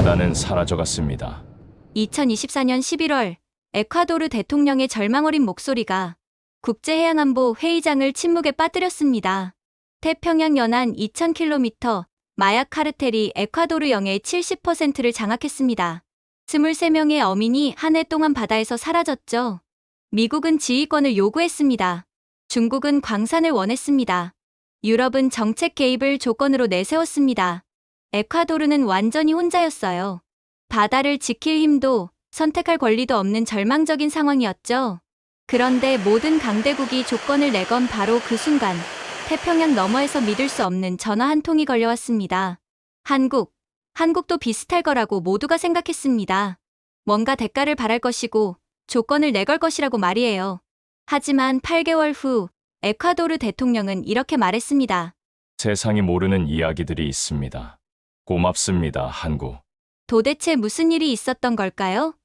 바다는 사라져갔습니다. 2024년 11월 에콰도르 대통령의 절망 어린 목소리가 국제해양안보 회의장을 침묵에 빠뜨렸습니다. 태평양 연안 2,000km 마약 카르텔이 에콰도르 영해의 70%를 장악했습니다. 23명의 어민이 한 해 동안 바다에서 사라졌죠. 미국은 지휘권을 요구했습니다. 중국은 광산을 원했습니다. 유럽은 정책 개입을 조건으로 내세웠습니다. 에콰도르는 완전히 혼자였어요. 바다를 지킬 힘도 선택할 권리도 없는 절망적인 상황이었죠. 그런데 모든 강대국이 조건을 내건 바로 그 순간 태평양 너머에서 믿을 수 없는 전화 한 통이 걸려왔습니다. 한국도 비슷할 거라고 모두가 생각했습니다. 뭔가 대가를 바랄 것이고 조건을 내걸 것이라고 말이에요. 하지만 8개월 후 에콰도르 대통령은 이렇게 말했습니다. 세상이 모르는 이야기들이 있습니다. 고맙습니다, 한국. 도대체 무슨 일이 있었던 걸까요?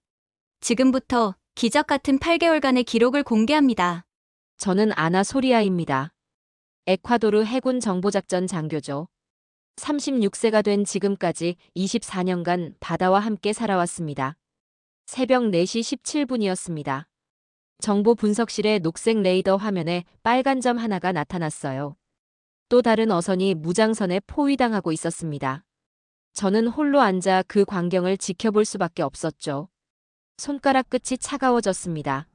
지금부터 기적 같은 8개월간의 기록을 공개합니다. 저는 아나 소리아입니다. 에콰도르 해군 정보작전 장교죠. 36세가 된 지금까지 24년간 바다와 함께 살아왔습니다. 새벽 4시 17분이었습니다. 정보 분석실의 녹색 레이더 화면에 빨간 점 하나가 나타났어요. 또 다른 어선이 무장선에 포위당하고 있었습니다. 저는 홀로 앉아 그 광경을 지켜볼 수밖에 없었죠. 손가락 끝이 차가워졌습니다.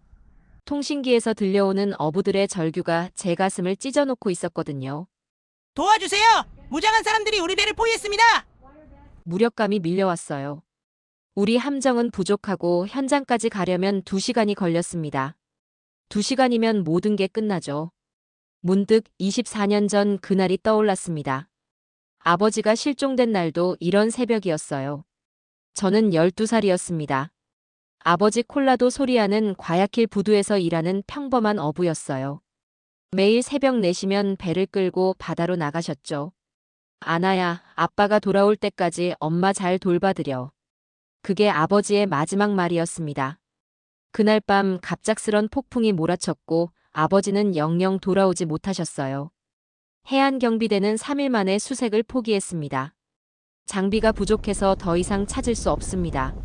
통신기에서 들려오는 어부들의 절규가 제 가슴을 찢어놓고 있었거든요. 도와주세요! 무장한 사람들이 우리 배를 포위했습니다! 무력감이 밀려왔어요. 우리 함정은 부족하고 현장까지 가려면 2시간이 걸렸습니다. 2시간이면 모든 게 끝나죠. 문득 24년 전 그날이 떠올랐습니다. 아버지가 실종된 날도 이런 새벽이었어요. 저는 12살이었습니다. 아버지 콜라도 소리아는 과야킬 부두에서 일하는 평범한 어부였어요. 매일 새벽 4시면 배를 끌고 바다로 나가셨죠. 아나야, 아빠가 돌아올 때까지 엄마 잘 돌봐드려. 그게 아버지의 마지막 말이었습니다. 그날 밤 갑작스런 폭풍이 몰아쳤고 아버지는 영영 돌아오지 못하셨어요. 해안경비대는 3일 만에 수색을 포기했습니다. 장비가 부족해서 더 이상 찾을 수 없습니다.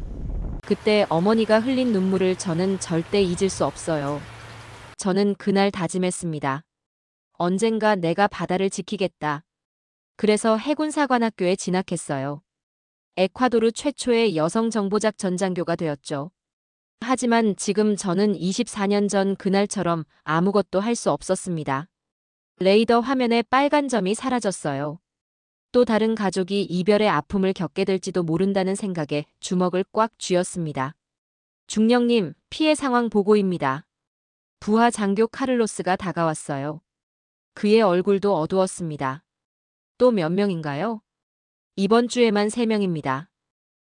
그때 어머니가 흘린 눈물을 저는 절대 잊을 수 없어요. 저는 그날 다짐했습니다. 언젠가 내가 바다를 지키겠다. 그래서 해군사관학교에 진학했어요. 에콰도르 최초의 여성 정보작 전장교가 되었죠. 하지만 지금 저는 24년 전 그날처럼 아무것도 할 수 없었습니다. 레이더 화면에 빨간 점이 사라졌어요. 또 다른 가족이 이별의 아픔을 겪게 될지도 모른다는 생각에 주먹을 꽉 쥐었습니다. 중령님, 피해 상황 보고입니다. 부하 장교 카를로스가 다가왔어요. 그의 얼굴도 어두웠습니다. 또 몇 명인가요? 이번 주에만 3명입니다.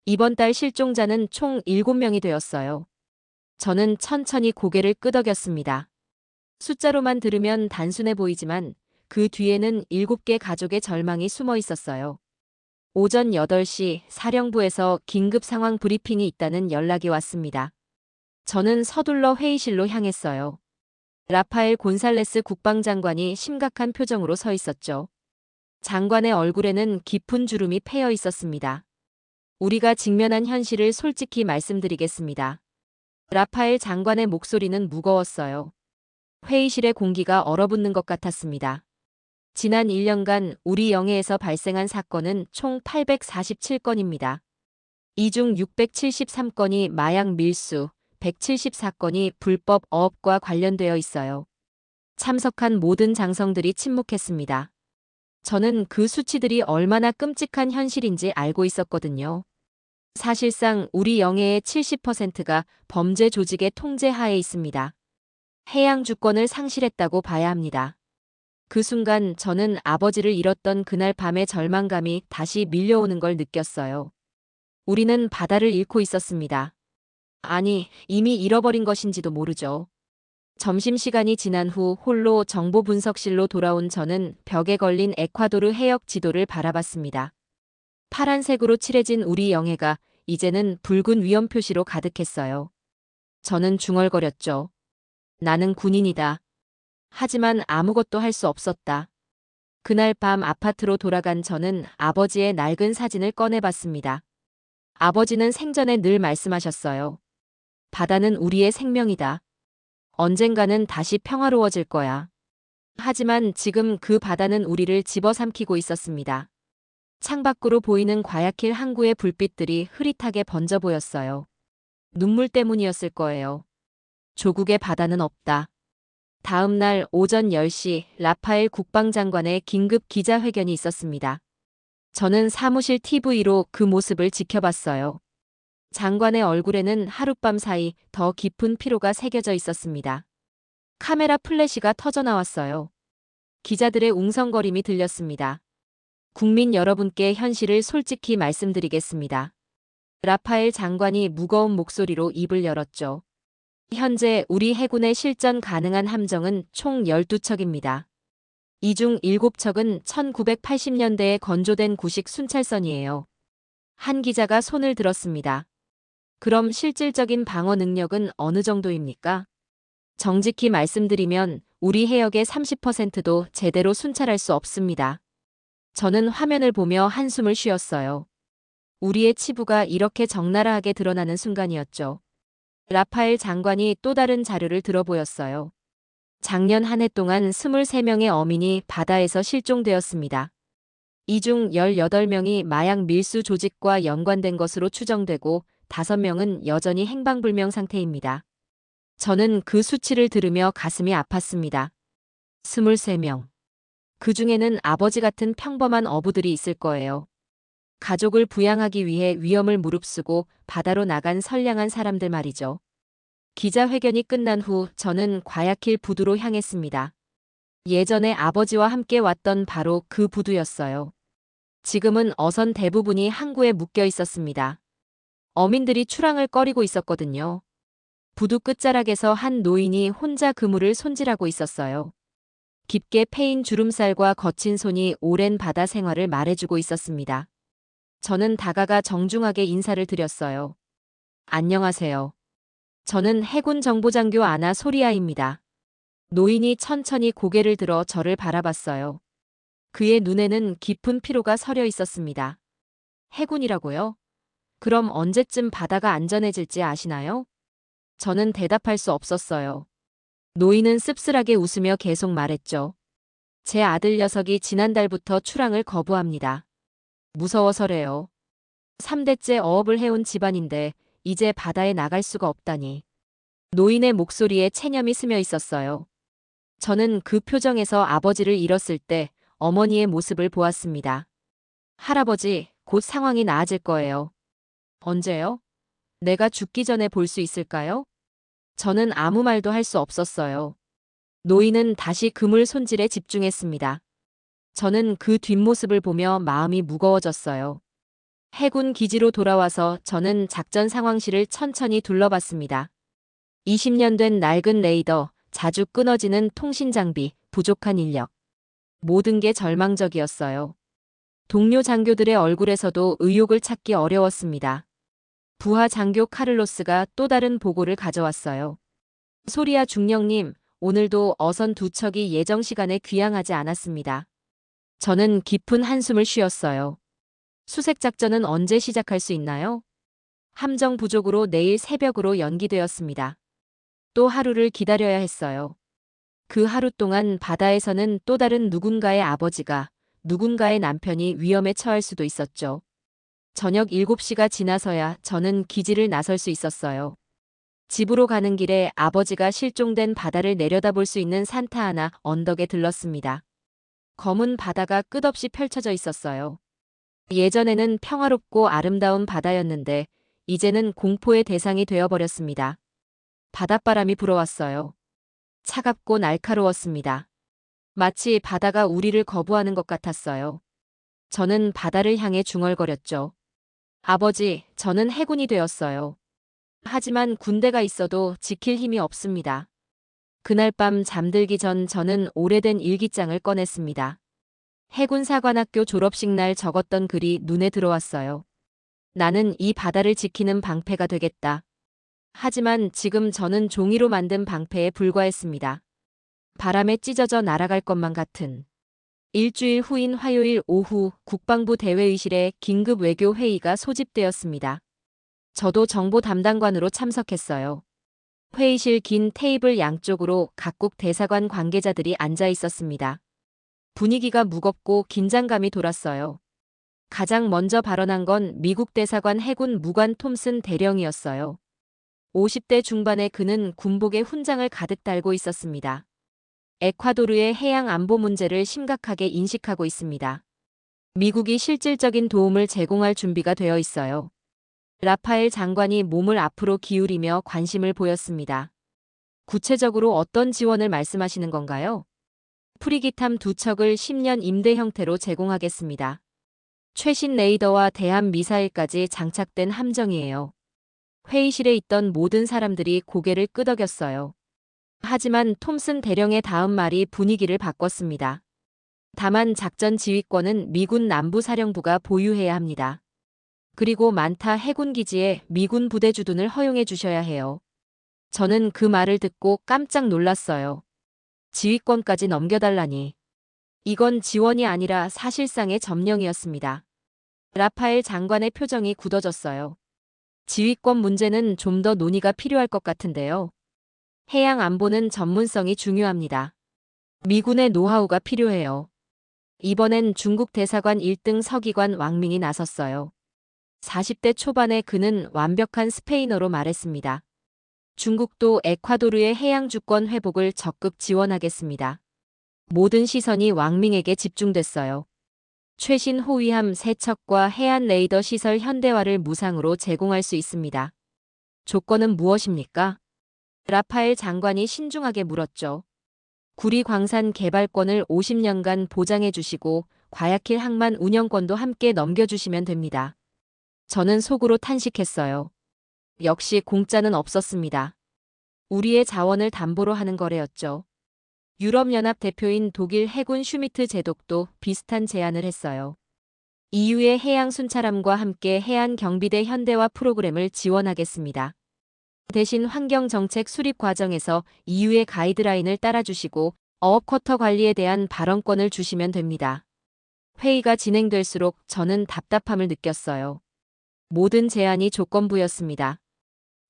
이번 달 실종자는 총 7명이 되었어요. 저는 천천히 고개를 끄덕였습니다. 숫자로만 들으면 단순해 보이지만 그 뒤에는 7개 가족의 절망이 숨어 있었어요. 오전 8시 사령부에서 긴급 상황 브리핑이 있다는 연락이 왔습니다. 저는 서둘러 회의실로 향했어요. 라파엘 곤살레스 국방장관이 심각한 표정으로 서 있었죠. 장관의 얼굴에는 깊은 주름이 패여 있었습니다. 우리가 직면한 현실을 솔직히 말씀드리겠습니다. 라파엘 장관의 목소리는 무거웠어요. 회의실의 공기가 얼어붙는 것 같았습니다. 지난 1년간 우리 영해에서 발생한 사건은 총 847건입니다. 이 중 673건이 마약 밀수, 174건이 불법 어업과 관련되어 있어요. 참석한 모든 장성들이 침묵했습니다. 저는 그 수치들이 얼마나 끔찍한 현실인지 알고 있었거든요. 사실상 우리 영해의 70%가 범죄 조직의 통제 하에 있습니다. 해양 주권을 상실했다고 봐야 합니다. 그 순간 저는 아버지를 잃었던 그날 밤의 절망감이 다시 밀려오는 걸 느꼈어요. 우리는 바다를 잃고 있었습니다. 아니, 이미 잃어버린 것인지도 모르죠. 점심시간이 지난 후 홀로 정보 분석실로 돌아온 저는 벽에 걸린 에콰도르 해역 지도를 바라봤습니다. 파란색으로 칠해진 우리 영해가 이제는 붉은 위험 표시로 가득했어요. 저는 중얼거렸죠. 나는 군인이다. 하지만 아무것도 할 수 없었다. 그날 밤 아파트로 돌아간 저는 아버지의 낡은 사진을 꺼내봤습니다. 아버지는 생전에 늘 말씀하셨어요. 바다는 우리의 생명이다. 언젠가는 다시 평화로워질 거야. 하지만 지금 그 바다는 우리를 집어삼키고 있었습니다. 창밖으로 보이는 과야킬 항구의 불빛들이 흐릿하게 번져 보였어요. 눈물 때문이었을 거예요. 조국의 바다는 없다. 다음 날 오전 10시 라파엘 국방장관의 긴급 기자회견이 있었습니다. 저는 사무실 TV로 그 모습을 지켜봤어요. 장관의 얼굴에는 하룻밤 사이 더 깊은 피로가 새겨져 있었습니다. 카메라 플래시가 터져 나왔어요. 기자들의 웅성거림이 들렸습니다. 국민 여러분께 현실을 솔직히 말씀드리겠습니다. 라파엘 장관이 무거운 목소리로 입을 열었죠. 현재 우리 해군의 실전 가능한 함정은 총 12척입니다. 이 중 7척은 1980년대에 건조된 구식 순찰선이에요. 한 기자가 손을 들었습니다. 그럼 실질적인 방어 능력은 어느 정도입니까? 정직히 말씀드리면 우리 해역의 30%도 제대로 순찰할 수 없습니다. 저는 화면을 보며 한숨을 쉬었어요. 우리의 치부가 이렇게 적나라하게 드러나는 순간이었죠. 라파엘 장관이 또 다른 자료를 들어 보였어요. 작년 한 해 동안 23명의 어민이 바다에서 실종되었습니다. 이 중 18명이 마약 밀수 조직과 연관된 것으로 추정되고 5명은 여전히 행방불명 상태입니다. 저는 그 수치를 들으며 가슴이 아팠습니다. 23명. 그 중에는 아버지 같은 평범한 어부들이 있을 거예요. 가족을 부양하기 위해 위험을 무릅쓰고 바다로 나간 선량한 사람들 말이죠. 기자회견이 끝난 후 저는 과야킬 부두로 향했습니다. 예전에 아버지와 함께 왔던 바로 그 부두였어요. 지금은 어선 대부분이 항구에 묶여 있었습니다. 어민들이 출항을 꺼리고 있었거든요. 부두 끝자락에서 한 노인이 혼자 그물을 손질하고 있었어요. 깊게 패인 주름살과 거친 손이 오랜 바다 생활을 말해주고 있었습니다. 저는 다가가 정중하게 인사를 드렸어요. 안녕하세요. 저는 해군 정보장교 아나 소리아입니다. 노인이 천천히 고개를 들어 저를 바라봤어요. 그의 눈에는 깊은 피로가 서려 있었습니다. 해군이라고요? 그럼 언제쯤 바다가 안전해질지 아시나요? 저는 대답할 수 없었어요. 노인은 씁쓸하게 웃으며 계속 말했죠. 제 아들 녀석이 지난달부터 출항을 거부합니다. 무서워서래요. 3대째 어업을 해온 집안인데 이제 바다에 나갈 수가 없다니. 노인의 목소리에 체념이 스며 있었어요. 저는 그 표정에서 아버지를 잃었을 때 어머니의 모습을 보았습니다. 할아버지, 곧 상황이 나아질 거예요. 언제요? 내가 죽기 전에 볼 수 있을까요? 저는 아무 말도 할 수 없었어요. 노인은 다시 그물 손질에 집중했습니다. 저는 그 뒷모습을 보며 마음이 무거워졌어요. 해군 기지로 돌아와서 저는 작전 상황실을 천천히 둘러봤습니다. 20년 된 낡은 레이더, 자주 끊어지는 통신 장비, 부족한 인력. 모든 게 절망적이었어요. 동료 장교들의 얼굴에서도 의욕을 찾기 어려웠습니다. 부하 장교 카를로스가 또 다른 보고를 가져왔어요. 소리아 중령님, 오늘도 어선 2척이 예정 시간에 귀향하지 않았습니다. 저는 깊은 한숨을 쉬었어요. 수색작전은 언제 시작할 수 있나요? 함정 부족으로 내일 새벽으로 연기되었습니다. 또 하루를 기다려야 했어요. 그 하루 동안 바다에서는 또 다른 누군가의 아버지가, 누군가의 남편이 위험에 처할 수도 있었죠. 저녁 7시가 지나서야 저는 기지를 나설 수 있었어요. 집으로 가는 길에 아버지가 실종된 바다를 내려다볼 수 있는 산타 하나 언덕에 들렀습니다. 검은 바다가 끝없이 펼쳐져 있었어요. 예전에는 평화롭고 아름다운 바다였는데 이제는 공포의 대상이 되어버렸습니다. 바닷바람이 불어왔어요. 차갑고 날카로웠습니다. 마치 바다가 우리를 거부하는 것 같았어요. 저는 바다를 향해 중얼거렸죠. 아버지, 저는 해군이 되었어요. 하지만 군대가 있어도 지킬 힘이 없습니다. 그날 밤 잠들기 전 저는 오래된 일기장을 꺼냈습니다. 해군 사관학교 졸업식 날 적었던 글이 눈에 들어왔어요. 나는 이 바다를 지키는 방패가 되겠다. 하지만 지금 저는 종이로 만든 방패에 불과했습니다. 바람에 찢어져 날아갈 것만 같은. 일주일 후인 화요일 오후 국방부 대외의실에 긴급 외교 회의가 소집되었습니다. 저도 정보 담당관으로 참석했어요. 회의실 긴 테이블 양쪽으로 각국 대사관 관계자들이 앉아 있었습니다. 분위기가 무겁고 긴장감이 돌았어요. 가장 먼저 발언한 건 미국 대사관 해군 무관 톰슨 대령이었어요. 50대 중반의 그는 군복에 훈장을 가득 달고 있었습니다. 에콰도르의 해양 안보 문제를 심각하게 인식하고 있습니다. 미국이 실질적인 도움을 제공할 준비가 되어 있어요. 라파엘 장관이 몸을 앞으로 기울이며 관심을 보였습니다. 구체적으로 어떤 지원을 말씀하시는 건가요? 프리기탐 2척을 10년 임대 형태로 제공하겠습니다. 최신 레이더와 대함 미사일까지 장착된 함정이에요. 회의실에 있던 모든 사람들이 고개를 끄덕였어요. 하지만 톰슨 대령의 다음 말이 분위기를 바꿨습니다. 다만 작전 지휘권은 미군 남부사령부가 보유해야 합니다. 그리고 만타 해군 기지에 미군 부대 주둔을 허용해 주셔야 해요. 저는 그 말을 듣고 깜짝 놀랐어요. 지휘권까지 넘겨달라니. 이건 지원이 아니라 사실상의 점령이었습니다. 라파엘 장관의 표정이 굳어졌어요. 지휘권 문제는 좀 더 논의가 필요할 것 같은데요. 해양 안보는 전문성이 중요합니다. 미군의 노하우가 필요해요. 이번엔 중국 대사관 1등 서기관 왕밍이 나섰어요. 40대 초반의 그는 완벽한 스페인어로 말했습니다. 중국도 에콰도르의 해양 주권 회복을 적극 지원하겠습니다. 모든 시선이 왕밍에게 집중됐어요. 최신 호위함 3척과 해안 레이더 시설 현대화를 무상으로 제공할 수 있습니다. 조건은 무엇입니까? 라파엘 장관이 신중하게 물었죠. 구리 광산 개발권을 50년간 보장해 주시고 과야킬 항만 운영권도 함께 넘겨주시면 됩니다. 저는 속으로 탄식했어요. 역시 공짜는 없었습니다. 우리의 자원을 담보로 하는 거래였죠. 유럽연합 대표인 독일 해군 슈미트 제독도 비슷한 제안을 했어요. EU의 해양 순찰함과 함께 해안 경비대 현대화 프로그램을 지원하겠습니다. 대신 환경정책 수립 과정에서 EU의 가이드라인을 따라주시고 어업쿼터 관리에 대한 발언권을 주시면 됩니다. 회의가 진행될수록 저는 답답함을 느꼈어요. 모든 제안이 조건부였습니다.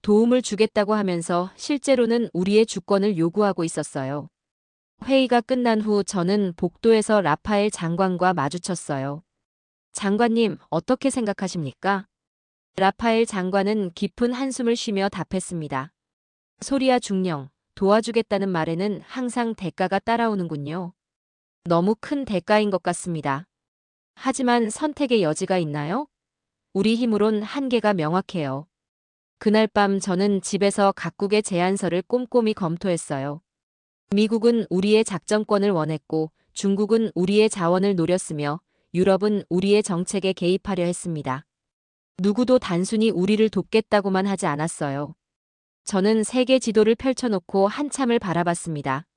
도움을 주겠다고 하면서 실제로는 우리의 주권을 요구하고 있었어요. 회의가 끝난 후 저는 복도에서 라파엘 장관과 마주쳤어요. 장관님, 어떻게 생각하십니까? 라파엘 장관은 깊은 한숨을 쉬며 답했습니다. 소리야 중령, 도와주겠다는 말에는 항상 대가가 따라오는군요. 너무 큰 대가인 것 같습니다. 하지만 선택의 여지가 있나요? 우리 힘으론 한계가 명확해요. 그날 밤 저는 집에서 각국의 제안서를 꼼꼼히 검토했어요. 미국은 우리의 작전권을 원했고 중국은 우리의 자원을 노렸으며 유럽은 우리의 정책에 개입하려 했습니다. 누구도 단순히 우리를 돕겠다고만 하지 않았어요. 저는 세계 지도를 펼쳐놓고 한참을 바라봤습니다.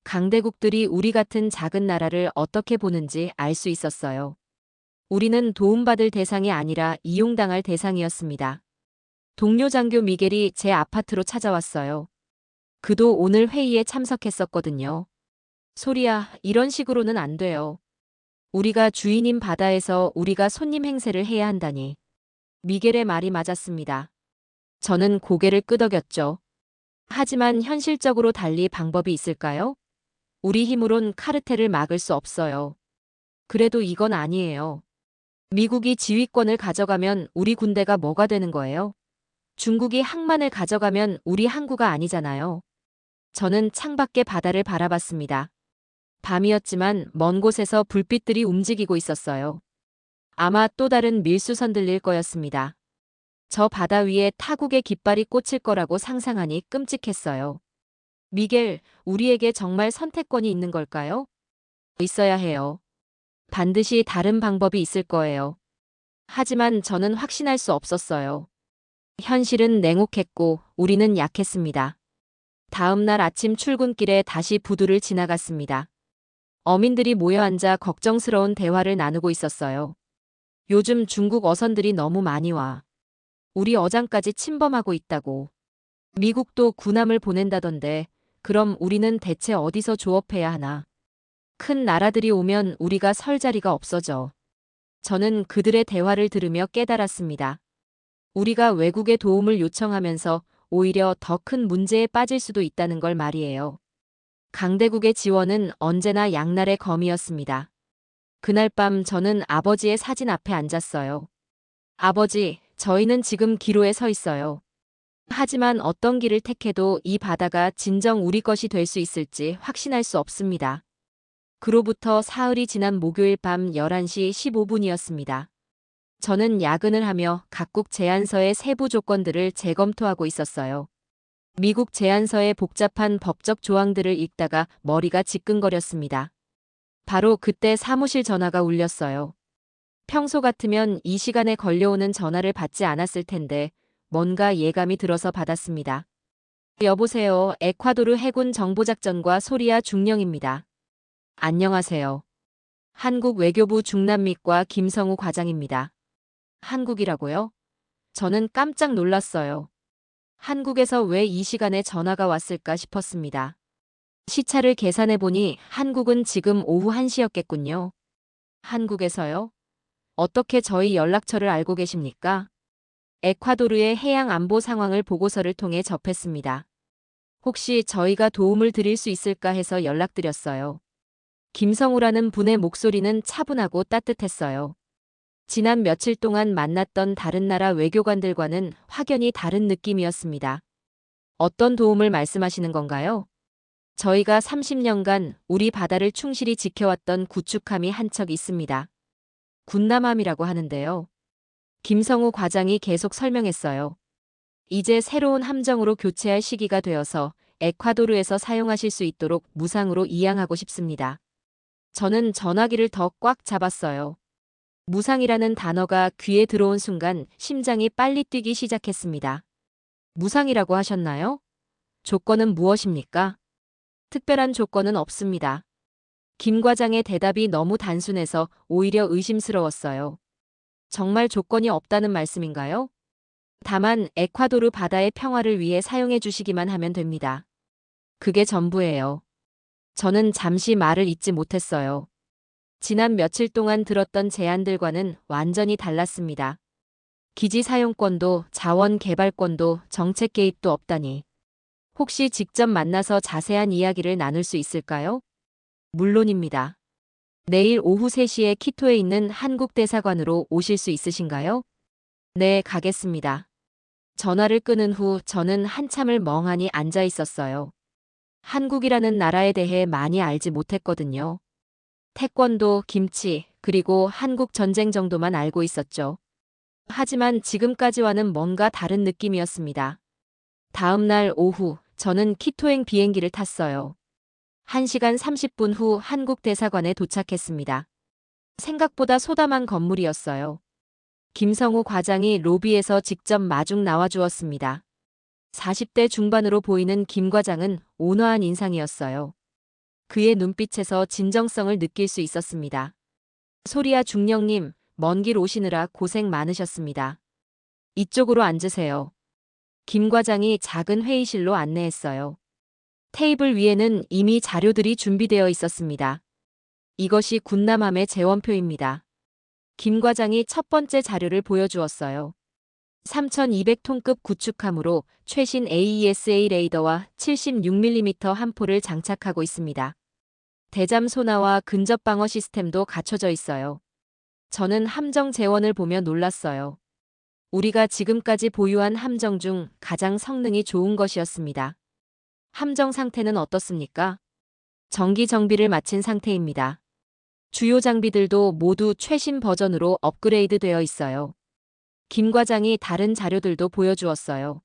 강대국들이 우리 같은 작은 나라를 어떻게 보는지 알 수 있었어요. 우리는 도움받을 대상이 아니라 이용당할 대상이었습니다. 동료 장교 미겔이 제 아파트로 찾아왔어요. 그도 오늘 회의에 참석했었거든요. 소리야, 이런 식으로는 안 돼요. 우리가 주인인 바다에서 우리가 손님 행세를 해야 한다니. 미겔의 말이 맞았습니다. 저는 고개를 끄덕였죠. 하지만 현실적으로 달리 방법이 있을까요? 우리 힘으론 카르텔을 막을 수 없어요. 그래도 이건 아니에요. 미국이 지휘권을 가져가면 우리 군대가 뭐가 되는 거예요? 중국이 항만을 가져가면 우리 항구가 아니잖아요. 저는 창밖의 바다를 바라봤습니다. 밤이었지만 먼 곳에서 불빛들이 움직이고 있었어요. 아마 또 다른 밀수선 들릴 거였습니다. 저 바다 위에 타국의 깃발이 꽂힐 거라고 상상하니 끔찍했어요. 미겔, 우리에게 정말 선택권이 있는 걸까요? 있어야 해요. 반드시 다른 방법이 있을 거예요. 하지만 저는 확신할 수 없었어요. 현실은 냉혹했고 우리는 약했습니다. 다음 날 아침 출근길에 다시 부두를 지나갔습니다. 어민들이 모여 앉아 걱정스러운 대화를 나누고 있었어요. 요즘 중국 어선들이 너무 많이 와. 우리 어장까지 침범하고 있다고. 미국도 군함을 보낸다던데 그럼 우리는 대체 어디서 조업해야 하나? 큰 나라들이 오면 우리가 설 자리가 없어져. 저는 그들의 대화를 들으며 깨달았습니다. 우리가 외국의 도움을 요청하면서 오히려 더 큰 문제에 빠질 수도 있다는 걸 말이에요. 강대국의 지원은 언제나 양날의 검이었습니다. 그날 밤 저는 아버지의 사진 앞에 앉았어요. 아버지, 저희는 지금 기로에 서 있어요. 하지만 어떤 길을 택해도 이 바다가 진정 우리 것이 될 수 있을지 확신할 수 없습니다. 그로부터 사흘이 지난 목요일 밤 11시 15분이었습니다. 저는 야근을 하며 각국 제안서의 세부 조건들을 재검토하고 있었어요. 미국 제안서의 복잡한 법적 조항들을 읽다가 머리가 지끈거렸습니다. 바로 그때 사무실 전화가 울렸어요. 평소 같으면 이 시간에 걸려오는 전화를 받지 않았을 텐데 뭔가 예감이 들어서 받았습니다. 여보세요. 에콰도르 해군 정보작전과 소리아 중령입니다. 안녕하세요. 한국 외교부 중남미과 김성우 과장입니다. 한국이라고요? 저는 깜짝 놀랐어요. 한국에서 왜 이 시간에 전화가 왔을까 싶었습니다. 시차를 계산해 보니 한국은 지금 오후 1시였겠군요. 한국에서요? 어떻게 저희 연락처를 알고 계십니까? 에콰도르의 해양 안보 상황을 보고서를 통해 접했습니다. 혹시 저희가 도움을 드릴 수 있을까 해서 연락드렸어요. 김성우라는 분의 목소리는 차분하고 따뜻했어요. 지난 며칠 동안 만났던 다른 나라 외교관들과는 확연히 다른 느낌이었습니다. 어떤 도움을 말씀하시는 건가요? 저희가 30년간 우리 바다를 충실히 지켜왔던 구축함이 한 척 있습니다. 군남함이라고 하는데요. 김성우 과장이 계속 설명했어요. 이제 새로운 함정으로 교체할 시기가 되어서 에콰도르에서 사용하실 수 있도록 무상으로 이양하고 싶습니다. 저는 전화기를 더 꽉 잡았어요. 무상이라는 단어가 귀에 들어온 순간 심장이 빨리 뛰기 시작했습니다. 무상이라고 하셨나요? 조건은 무엇입니까? 특별한 조건은 없습니다. 김 과장의 대답이 너무 단순해서 오히려 의심스러웠어요. 정말 조건이 없다는 말씀인가요? 다만 에콰도르 바다의 평화를 위해 사용해 주시기만 하면 됩니다. 그게 전부예요. 저는 잠시 말을 잇지 못했어요. 지난 며칠 동안 들었던 제안들과는 완전히 달랐습니다. 기지 사용권도 자원 개발권도 정책 개입도 없다니. 혹시 직접 만나서 자세한 이야기를 나눌 수 있을까요? 물론입니다. 내일 오후 3시에 키토에 있는 한국 대사관으로 오실 수 있으신가요? 네, 가겠습니다. 전화를 끊은 후 저는 한참을 멍하니 앉아 있었어요. 한국이라는 나라에 대해 많이 알지 못했거든요. 태권도, 김치, 그리고 한국 전쟁 정도만 알고 있었죠. 하지만 지금까지와는 뭔가 다른 느낌이었습니다. 다음 날 오후, 저는 키토행 비행기를 탔어요. 1시간 30분 후 한국 대사관에 도착했습니다. 생각보다 소담한 건물이었어요. 김성우 과장이 로비에서 직접 마중 나와주었습니다. 40대 중반으로 보이는 김 과장은 온화한 인상이었어요. 그의 눈빛에서 진정성을 느낄 수 있었습니다. 소리아 중령님, 먼 길 오시느라 고생 많으셨습니다. 이쪽으로 앉으세요. 김 과장이 작은 회의실로 안내했어요. 테이블 위에는 이미 자료들이 준비되어 있었습니다. 이것이 군남함의 재원표입니다. 김 과장이 첫 번째 자료를 보여주었어요. 3200톤급 구축함으로 최신 AESA 레이더와 76mm 함포를 장착하고 있습니다. 대잠 소나와 근접 방어 시스템도 갖춰져 있어요. 저는 함정 재원을 보며 놀랐어요. 우리가 지금까지 보유한 함정 중 가장 성능이 좋은 것이었습니다. 함정 상태는 어떻습니까? 정기 정비를 마친 상태입니다. 주요 장비들도 모두 최신 버전으로 업그레이드 되어 있어요. 김 과장이 다른 자료들도 보여주었어요.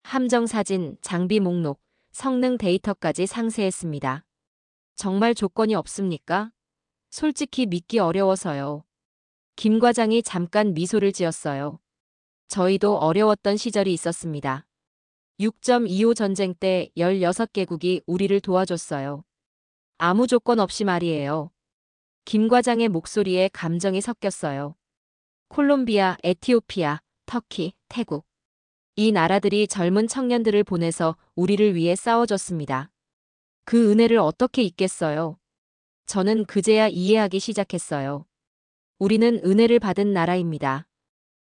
함정 사진, 장비 목록, 성능 데이터까지 상세했습니다. 정말 조건이 없습니까? 솔직히 믿기 어려워서요. 김 과장이 잠깐 미소를 지었어요. 저희도 어려웠던 시절이 있었습니다. 6.25 전쟁 때 16개국이 우리를 도와줬어요. 아무 조건 없이 말이에요. 김 과장의 목소리에 감정이 섞였어요. 콜롬비아, 에티오피아, 터키, 태국. 이 나라들이 젊은 청년들을 보내서 우리를 위해 싸워줬습니다. 그 은혜를 어떻게 잊겠어요? 저는 그제야 이해하기 시작했어요. 우리는 은혜를 받은 나라입니다.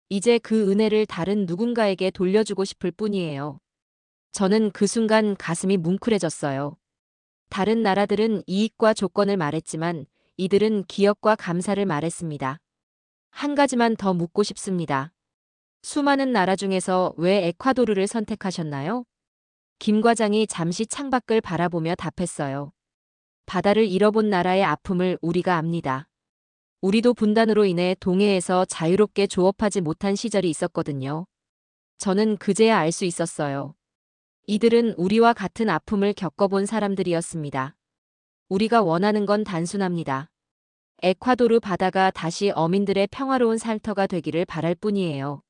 이제 그 은혜를 다른 누군가에게 돌려주고 싶을 뿐이에요. 저는 그 순간 가슴이 뭉클해졌어요. 다른 나라들은 이익과 조건을 말했지만 이들은 기업과 감사를 말했습니다. 한 가지만 더 묻고 싶습니다. 수많은 나라 중에서 왜 에콰도르를 선택하셨나요? 김 과장이 잠시 창밖을 바라보며 답했어요. 바다를 잃어본 나라의 아픔을 우리가 압니다. 우리도 분단으로 인해 동해에서 자유롭게 조업하지 못한 시절이 있었거든요. 저는 그제야 알 수 있었어요. 이들은 우리와 같은 아픔을 겪어본 사람들이었습니다. 우리가 원하는 건 단순합니다. 에콰도르 바다가 다시 어민들의 평화로운 살터가 되기를 바랄 뿐이에요.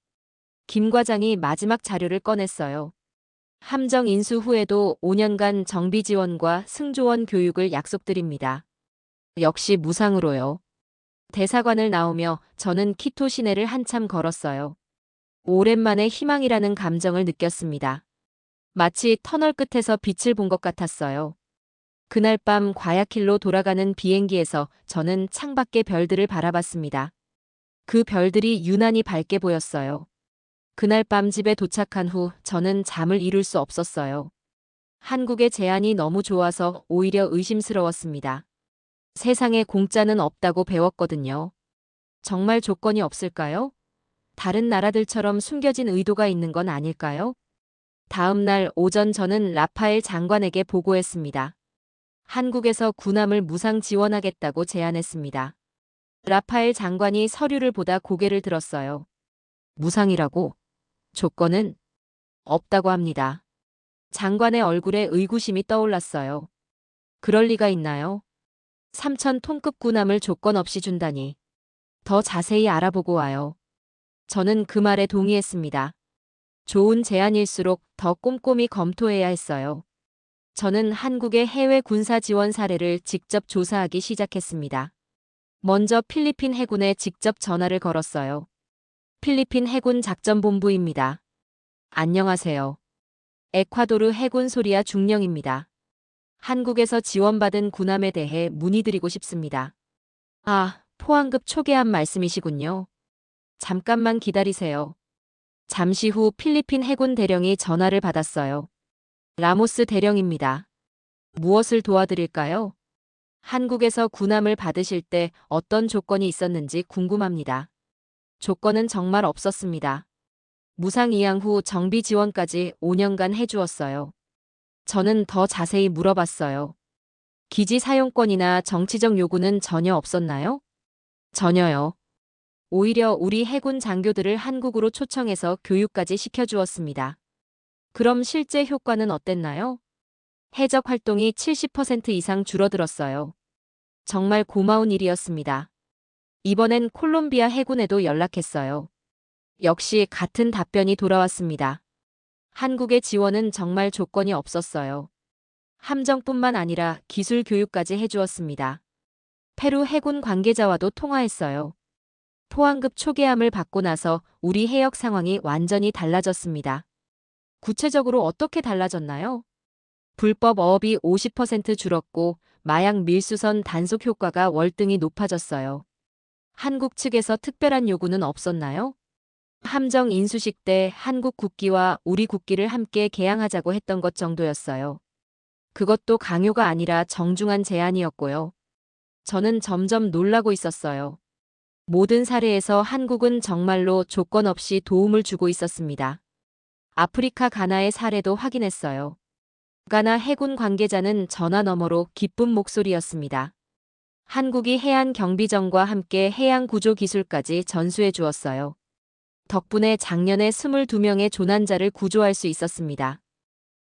김 과장이 마지막 자료를 꺼냈어요. 함정 인수 후에도 5년간 정비 지원과 승조원 교육을 약속드립니다. 역시 무상으로요. 대사관을 나오며 저는 키토 시내를 한참 걸었어요. 오랜만에 희망이라는 감정을 느꼈습니다. 마치 터널 끝에서 빛을 본 것 같았어요. 그날 밤 과야킬로 돌아가는 비행기에서 저는 창밖의 별들을 바라봤습니다. 그 별들이 유난히 밝게 보였어요. 그날 밤 집에 도착한 후 저는 잠을 이룰 수 없었어요. 한국의 제안이 너무 좋아서 오히려 의심스러웠습니다. 세상에 공짜는 없다고 배웠거든요. 정말 조건이 없을까요? 다른 나라들처럼 숨겨진 의도가 있는 건 아닐까요? 다음 날 오전 저는 라파엘 장관에게 보고했습니다. 한국에서 군함을 무상 지원하겠다고 제안했습니다. 라파엘 장관이 서류를 보다 고개를 들었어요. 무상이라고? 조건은? 없다고 합니다. 장관의 얼굴에 의구심이 떠올랐어요. 그럴 리가 있나요? 3,000톤급 군함을 조건 없이 준다니. 더 자세히 알아보고 와요. 저는 그 말에 동의했습니다. 좋은 제안일수록 더 꼼꼼히 검토해야 했어요. 저는 한국의 해외 군사 지원 사례를 직접 조사하기 시작했습니다. 먼저 필리핀 해군에 직접 전화를 걸었어요. 필리핀 해군 작전본부입니다. 안녕하세요. 에콰도르 해군 소리아 중령입니다. 한국에서 지원받은 군함에 대해 문의드리고 싶습니다. 아, 포항급 초계함 말씀이시군요. 잠깐만 기다리세요. 잠시 후 필리핀 해군 대령이 전화를 받았어요. 라모스 대령입니다. 무엇을 도와드릴까요? 한국에서 군함을 받으실 때 어떤 조건이 있었는지 궁금합니다. 조건은 정말 없었습니다. 무상 이양 후 정비 지원까지 5년간 해주었어요. 저는 더 자세히 물어봤어요. 기지 사용권이나 정치적 요구는 전혀 없었나요? 전혀요. 오히려 우리 해군 장교들을 한국으로 초청해서 교육까지 시켜주었습니다. 그럼 실제 효과는 어땠나요? 해적 활동이 70% 이상 줄어들었어요. 정말 고마운 일이었습니다. 이번엔 콜롬비아 해군에도 연락했어요. 역시 같은 답변이 돌아왔습니다. 한국의 지원은 정말 조건이 없었어요. 함정뿐만 아니라 기술 교육까지 해주었습니다. 페루 해군 관계자와도 통화했어요. 포항급 초계함을 받고 나서 우리 해역 상황이 완전히 달라졌습니다. 구체적으로 어떻게 달라졌나요? 불법 어업이 50% 줄었고 마약 밀수선 단속 효과가 월등히 높아졌어요. 한국 측에서 특별한 요구는 없었나요? 함정 인수식 때 한국 국기와 우리 국기를 함께 개양하자고 했던 것 정도였어요. 그것도 강요가 아니라 정중한 제안이었고요. 저는 점점 놀라고 있었어요. 모든 사례에서 한국은 정말로 조건 없이 도움을 주고 있었습니다. 아프리카 가나의 사례도 확인했어요. 가나 해군 관계자는 전화 너머로 기쁜 목소리였습니다. 한국이 해안 경비정과 함께 해양 구조 기술까지 전수해 주었어요. 덕분에 작년에 22명의 조난자를 구조할 수 있었습니다.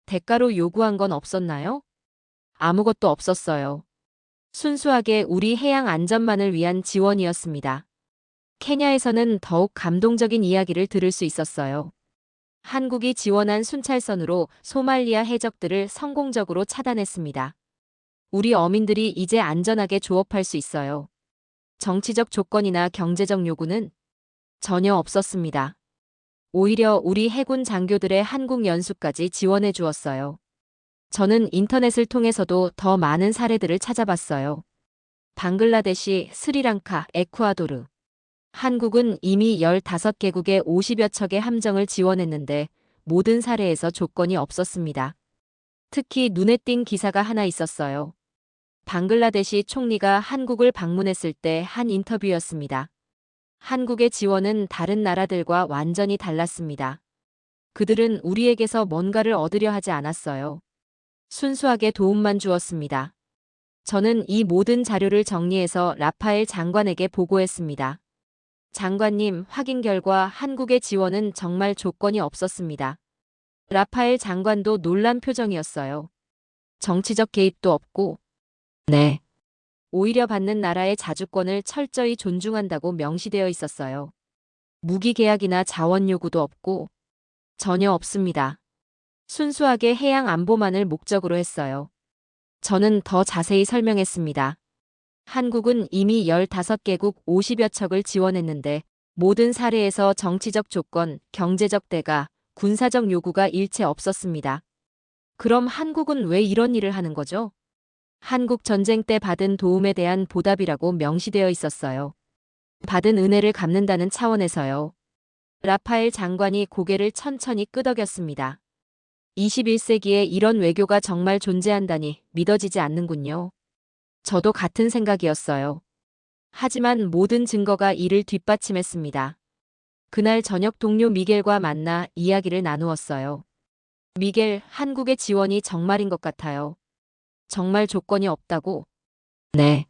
대가로 요구한 건 없었나요? 아무것도 없었어요. 순수하게 우리 해양 안전만을 위한 지원이었습니다. 케냐에서는 더욱 감동적인 이야기를 들을 수 있었어요. 한국이 지원한 순찰선으로 소말리아 해적들을 성공적으로 차단했습니다. 우리 어민들이 이제 안전하게 조업할 수 있어요. 정치적 조건이나 경제적 요구는 전혀 없었습니다. 오히려 우리 해군 장교들의 한국 연수까지 지원해 주었어요. 저는 인터넷을 통해서도 더 많은 사례들을 찾아봤어요. 방글라데시, 스리랑카, 에쿠아도르. 한국은 이미 15개국의 50여 척의 함정을 지원했는데 모든 사례에서 조건이 없었습니다. 특히 눈에 띈 기사가 하나 있었어요. 방글라데시 총리가 한국을 방문했을 때 한 인터뷰였습니다. 한국의 지원은 다른 나라들과 완전히 달랐습니다. 그들은 우리에게서 뭔가를 얻으려 하지 않았어요. 순수하게 도움만 주었습니다. 저는 이 모든 자료를 정리해서 라파엘 장관에게 보고했습니다. 장관님, 확인 결과 한국의 지원은 정말 조건이 없었습니다. 라파엘 장관도 놀란 표정이었어요. 정치적 개입도 없고, 네. 오히려 받는 나라의 자주권을 철저히 존중한다고 명시되어 있었어요. 무기 계약이나 자원 요구도 없고, 전혀 없습니다. 순수하게 해양 안보만을 목적으로 했어요. 저는 더 자세히 설명했습니다. 한국은 이미 15개국 50여 척을 지원했는데 모든 사례에서 정치적 조건, 경제적 대가, 군사적 요구가 일체 없었습니다. 그럼 한국은 왜 이런 일을 하는 거죠? 한국 전쟁 때 받은 도움에 대한 보답이라고 명시되어 있었어요. 받은 은혜를 갚는다는 차원에서요. 라파엘 장관이 고개를 천천히 끄덕였습니다. 21세기에 이런 외교가 정말 존재한다니 믿어지지 않는군요. 저도 같은 생각이었어요. 하지만 모든 증거가 이를 뒷받침했습니다. 그날 저녁 동료 미겔과 만나 이야기를 나누었어요. 미겔, 한국의 지원이 정말인 것 같아요. 정말 조건이 없다고? 네.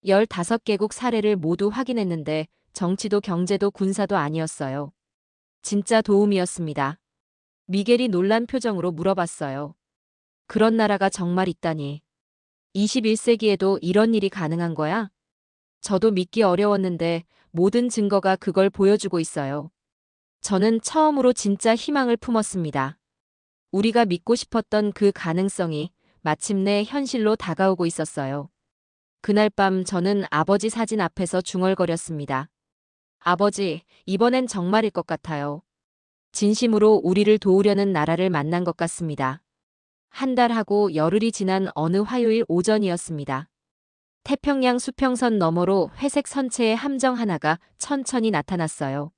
15개국 사례를 모두 확인했는데 정치도 경제도 군사도 아니었어요. 진짜 도움이었습니다. 미겔이 놀란 표정으로 물어봤어요. 그런 나라가 정말 있다니. 21세기에도 이런 일이 가능한 거야? 저도 믿기 어려웠는데 모든 증거가 그걸 보여주고 있어요. 저는 처음으로 진짜 희망을 품었습니다. 우리가 믿고 싶었던 그 가능성이 마침내 현실로 다가오고 있었어요. 그날 밤 저는 아버지 사진 앞에서 중얼거렸습니다. 아버지, 이번엔 정말일 것 같아요. 진심으로 우리를 도우려는 나라를 만난 것 같습니다. 한 달하고 열흘이 지난 어느 화요일 오전이었습니다. 태평양 수평선 너머로 회색 선체의 함정 하나가 천천히 나타났어요.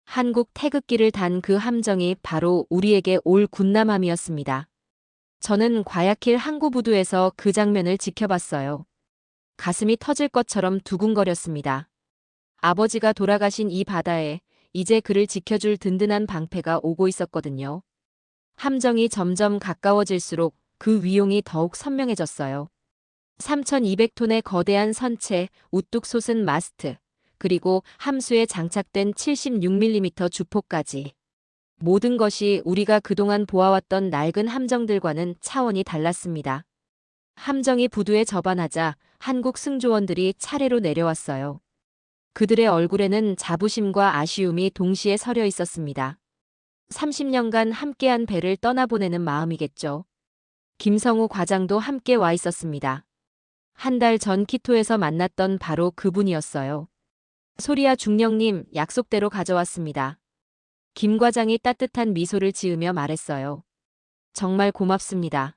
한국 태극기를 단 그 함정이 바로 우리에게 올 군남함이었습니다. 저는 과야킬 항구부두에서 그 장면을 지켜봤어요. 가슴이 터질 것처럼 두근거렸습니다. 아버지가 돌아가신 이 바다에 이제 그를 지켜줄 든든한 방패가 오고 있었거든요. 함정이 점점 가까워질수록 그 위용이 더욱 선명해졌어요. 3,200톤의 거대한 선체, 우뚝 솟은 마스트, 그리고 함수에 장착된 76mm 주포까지. 모든 것이 우리가 그동안 보아왔던 낡은 함정들과는 차원이 달랐습니다. 함정이 부두에 접안하자 한국 승조원들이 차례로 내려왔어요. 그들의 얼굴에는 자부심과 아쉬움이 동시에 서려 있었습니다. 30년간 함께한 배를 떠나보내는 마음이겠죠. 김성우 과장도 함께 와 있었습니다. 한 달 전 키토에서 만났던 바로 그분이었어요. 소리야 중령님, 약속대로 가져왔습니다. 김 과장이 따뜻한 미소를 지으며 말했어요. 정말 고맙습니다.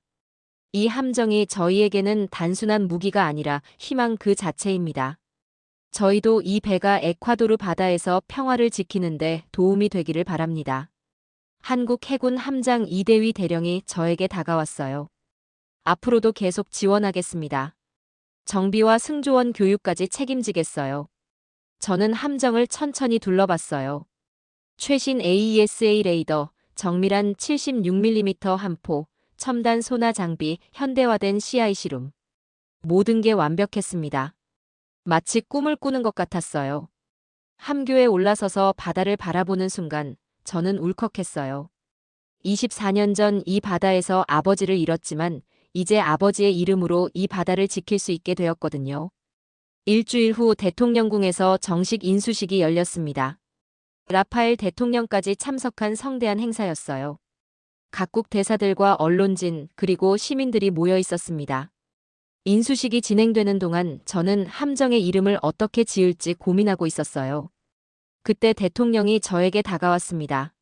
이 함정이 저희에게는 단순한 무기가 아니라 희망 그 자체입니다. 저희도 이 배가 에콰도르 바다에서 평화를 지키는데 도움이 되기를 바랍니다. 한국 해군 함장 이대위 대령이 저에게 다가왔어요. 앞으로도 계속 지원하겠습니다. 정비와 승조원 교육까지 책임지겠어요. 저는 함정을 천천히 둘러봤어요. 최신 AESA 레이더, 정밀한 76mm 함포, 첨단 소나 장비, 현대화된 CIC룸. 모든 게 완벽했습니다. 마치 꿈을 꾸는 것 같았어요. 함교에 올라서서 바다를 바라보는 순간 저는 울컥했어요. 24년 전 이 바다에서 아버지를 잃었지만 이제 아버지의 이름으로 이 바다를 지킬 수 있게 되었거든요. 일주일 후 대통령궁에서 정식 인수식이 열렸습니다. 라파엘 대통령까지 참석한 성대한 행사였어요. 각국 대사들과 언론진 그리고 시민들이 모여 있었습니다. 인수식이 진행되는 동안 저는 함정의 이름을 어떻게 지을지 고민하고 있었어요. 그때 대통령이 저에게 다가왔습니다.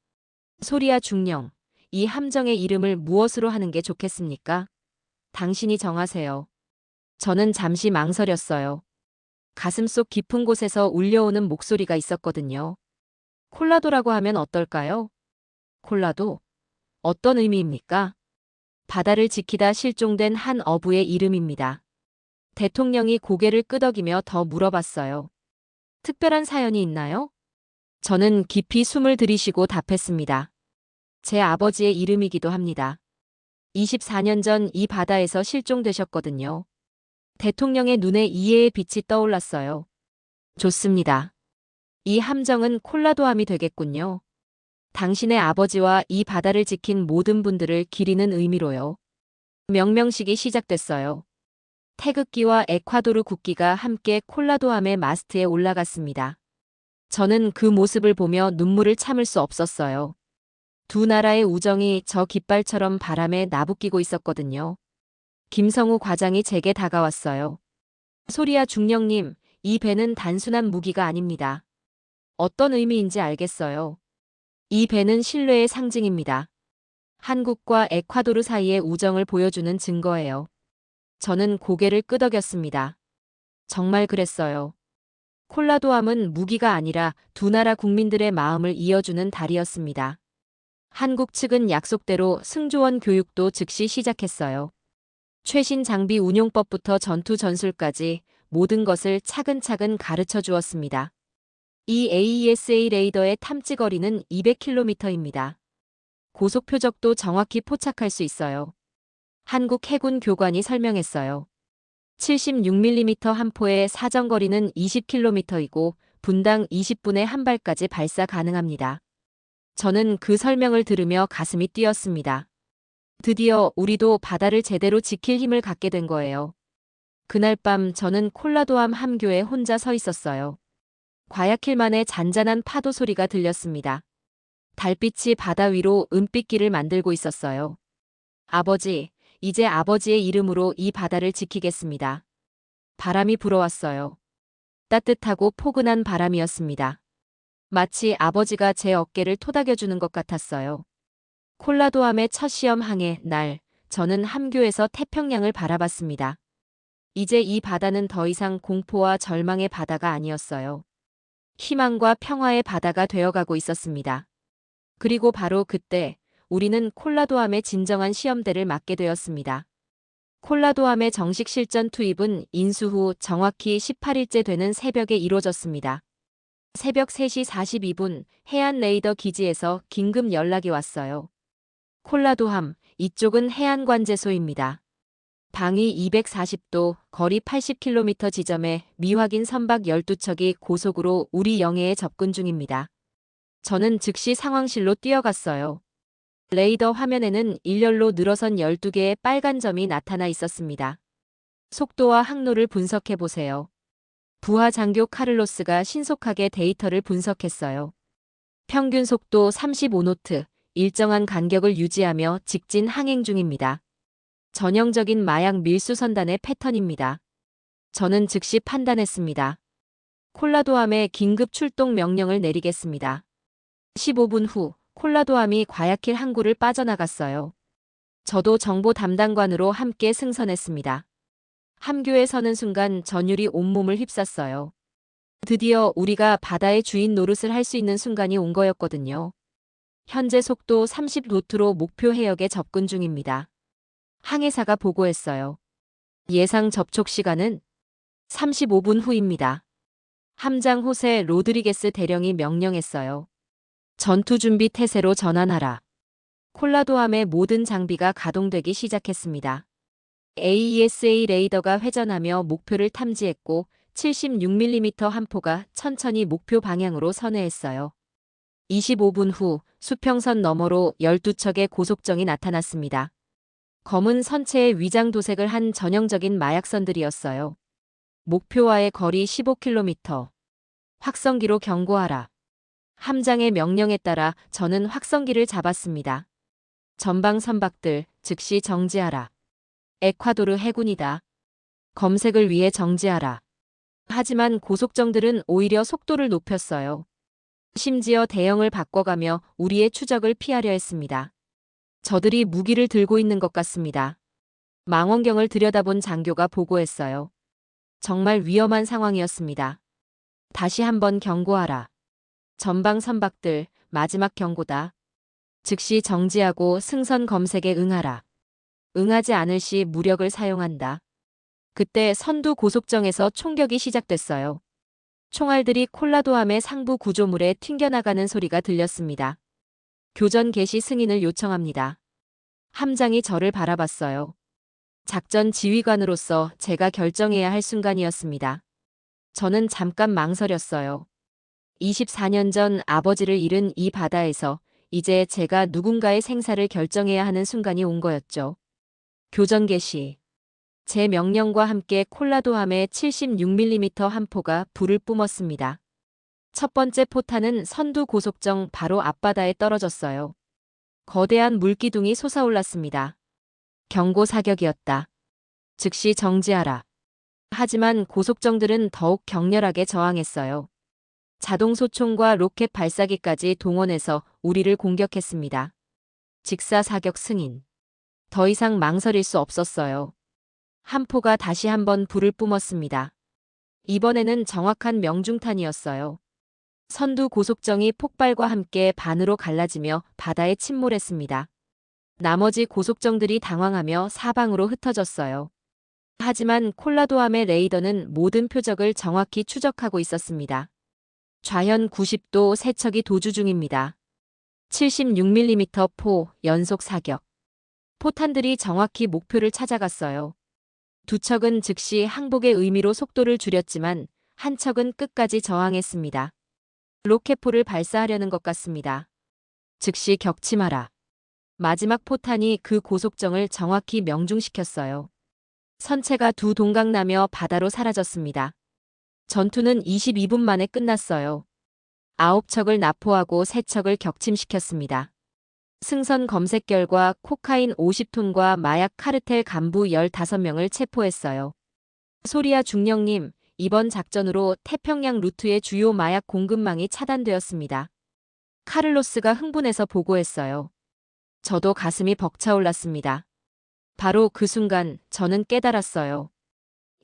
소리야 중령, 이 함정의 이름을 무엇으로 하는 게 좋겠습니까? 당신이 정하세요. 저는 잠시 망설였어요. 가슴속 깊은 곳에서 울려오는 목소리가 있었거든요. 콜라도라고 하면 어떨까요? 콜라도? 어떤 의미입니까? 바다를 지키다 실종된 한 어부의 이름입니다. 대통령이 고개를 끄덕이며 더 물어봤어요. 특별한 사연이 있나요? 저는 깊이 숨을 들이쉬고 답했습니다. 제 아버지의 이름이기도 합니다. 24년 전 이 바다에서 실종되셨거든요. 대통령의 눈에 이해의 빛이 떠올랐어요. 좋습니다. 이 함정은 콜라도함이 되겠군요. 당신의 아버지와 이 바다를 지킨 모든 분들을 기리는 의미로요. 명명식이 시작됐어요. 태극기와 에콰도르 국기가 함께 콜라도함의 마스트에 올라갔습니다. 저는 그 모습을 보며 눈물을 참을 수 없었어요. 두 나라의 우정이 저 깃발처럼 바람에 나부끼고 있었거든요. 김성우 과장이 제게 다가왔어요. 소리야 중령님, 이 배는 단순한 무기가 아닙니다. 어떤 의미인지 알겠어요. 이 배는 신뢰의 상징입니다. 한국과 에콰도르 사이의 우정을 보여주는 증거예요. 저는 고개를 끄덕였습니다. 정말 그랬어요. 콜라도함은 무기가 아니라 두 나라 국민들의 마음을 이어주는 다리였습니다. 한국 측은 약속대로 승조원 교육도 즉시 시작했어요. 최신 장비 운용법부터 전투 전술까지 모든 것을 차근차근 가르쳐 주었습니다. 이 AESA 레이더의 탐지 거리는 200km입니다. 고속 표적도 정확히 포착할 수 있어요. 한국 해군 교관이 설명했어요. 76mm 한 포의 사정거리는 20km이고 분당 20분에 한 발까지 발사 가능합니다. 저는 그 설명을 들으며 가슴이 뛰었습니다. 드디어 우리도 바다를 제대로 지킬 힘을 갖게 된 거예요. 그날 밤 저는 콜라도함 함교에 혼자 서 있었어요. 과야킬만의 잔잔한 파도 소리가 들렸습니다. 달빛이 바다 위로 은빛길을 만들고 있었어요. 아버지, 이제 아버지의 이름으로 이 바다를 지키겠습니다. 바람이 불어왔어요. 따뜻하고 포근한 바람이었습니다. 마치 아버지가 제 어깨를 토닥여주는 것 같았어요. 콜라도함의 첫 시험 항해 날, 저는 함교에서 태평양을 바라봤습니다. 이제 이 바다는 더 이상 공포와 절망의 바다가 아니었어요. 희망과 평화의 바다가 되어가고 있었습니다. 그리고 바로 그때 우리는 콜라도함의 진정한 시험대를 맞게 되었습니다. 콜라도함의 정식 실전 투입은 인수 후 정확히 18일째 되는 새벽에 이루어졌습니다. 새벽 3시 42분 해안 레이더 기지에서 긴급 연락이 왔어요. 콜라도함, 이쪽은 해안관제소입니다. 방위 240도, 거리 80km 지점에 미확인 선박 12척이 고속으로 우리 영해에 접근 중입니다. 저는 즉시 상황실로 뛰어갔어요. 레이더 화면에는 일렬로 늘어선 12개의 빨간 점이 나타나 있었습니다. 속도와 항로를 분석해 보세요. 부하 장교 카를로스가 신속하게 데이터를 분석했어요. 평균 속도 35노트, 일정한 간격을 유지하며 직진 항행 중입니다. 전형적인 마약 밀수 선단의 패턴입니다. 저는 즉시 판단했습니다. 콜라도함에 긴급 출동 명령을 내리겠습니다. 15분 후 콜라도함이 과야킬 항구를 빠져나갔어요. 저도 정보 담당관으로 함께 승선했습니다. 함교에 서는 순간 전율이 온몸을 휩쌌어요. 드디어 우리가 바다의 주인 노릇을 할 수 있는 순간이 온 거였거든요. 현재 속도 30노트로 목표 해역에 접근 중입니다. 항해사가 보고했어요. 예상 접촉 시간은 35분 후입니다. 함장 호세 로드리게스 대령이 명령했어요. 전투 준비 태세로 전환하라. 콜라도함의 모든 장비가 가동되기 시작했습니다. AESA 레이더가 회전하며 목표를 탐지했고 76mm 한 포가 천천히 목표 방향으로 선회했어요. 25분 후 수평선 너머로 12척의 고속정이 나타났습니다. 검은 선체에 위장 도색을 한 전형적인 마약선들이었어요. 목표와의 거리 15km. 확성기로 경고하라. 함장의 명령에 따라 저는 확성기를 잡았습니다. 전방 선박들 즉시 정지하라. 에콰도르 해군이다. 검색을 위해 정지하라. 하지만 고속정들은 오히려 속도를 높였어요. 심지어 대형을 바꿔가며 우리의 추적을 피하려 했습니다. 저들이 무기를 들고 있는 것 같습니다. 망원경을 들여다본 장교가 보고했어요. 정말 위험한 상황이었습니다. 다시 한번 경고하라. 전방 선박들, 마지막 경고다. 즉시 정지하고 승선 검색에 응하라. 응하지 않을 시 무력을 사용한다. 그때 선두 고속정에서 총격이 시작됐어요. 총알들이 콜라도함의 상부 구조물에 튕겨나가는 소리가 들렸습니다. 교전 개시 승인을 요청합니다. 함장이 저를 바라봤어요. 작전 지휘관으로서 제가 결정해야 할 순간이었습니다. 저는 잠깐 망설였어요. 24년 전 아버지를 잃은 이 바다에서 이제 제가 누군가의 생사를 결정해야 하는 순간이 온 거였죠. 교전 개시. 제 명령과 함께 콜라도함의 76mm 한 포가 불을 뿜었습니다. 첫 번째 포탄은 선두 고속정 바로 앞바다에 떨어졌어요. 거대한 물기둥이 솟아올랐습니다. 경고 사격이었다. 즉시 정지하라. 하지만 고속정들은 더욱 격렬하게 저항했어요. 자동소총과 로켓 발사기까지 동원해서 우리를 공격했습니다. 직사 사격 승인. 더 이상 망설일 수 없었어요. 한 포가 다시 한번 불을 뿜었습니다. 이번에는 정확한 명중탄이었어요. 선두 고속정이 폭발과 함께 반으로 갈라지며 바다에 침몰했습니다. 나머지 고속정들이 당황하며 사방으로 흩어졌어요. 하지만 콜라도함의 레이더는 모든 표적을 정확히 추적하고 있었습니다. 좌현 90도 세척이 도주 중입니다. 76mm 포 연속 사격. 포탄들이 정확히 목표를 찾아갔어요. 두 척은 즉시 항복의 의미로 속도를 줄였지만 한 척은 끝까지 저항했습니다. 로켓포를 발사하려는 것 같습니다. 즉시 격침하라. 마지막 포탄이 그 고속정을 정확히 명중시켰어요. 선체가 두 동강나며 바다로 사라졌습니다. 전투는 22분 만에 끝났어요. 9척을 납포하고 3척을 격침시켰습니다. 승선 검색 결과 코카인 50톤과 마약 카르텔 간부 15명을 체포했어요. 소리아 중령님, 이번 작전으로 태평양 루트의 주요 마약 공급망이 차단되었습니다. 카를로스가 흥분해서 보고했어요. 저도 가슴이 벅차올랐습니다. 바로 그 순간 저는 깨달았어요.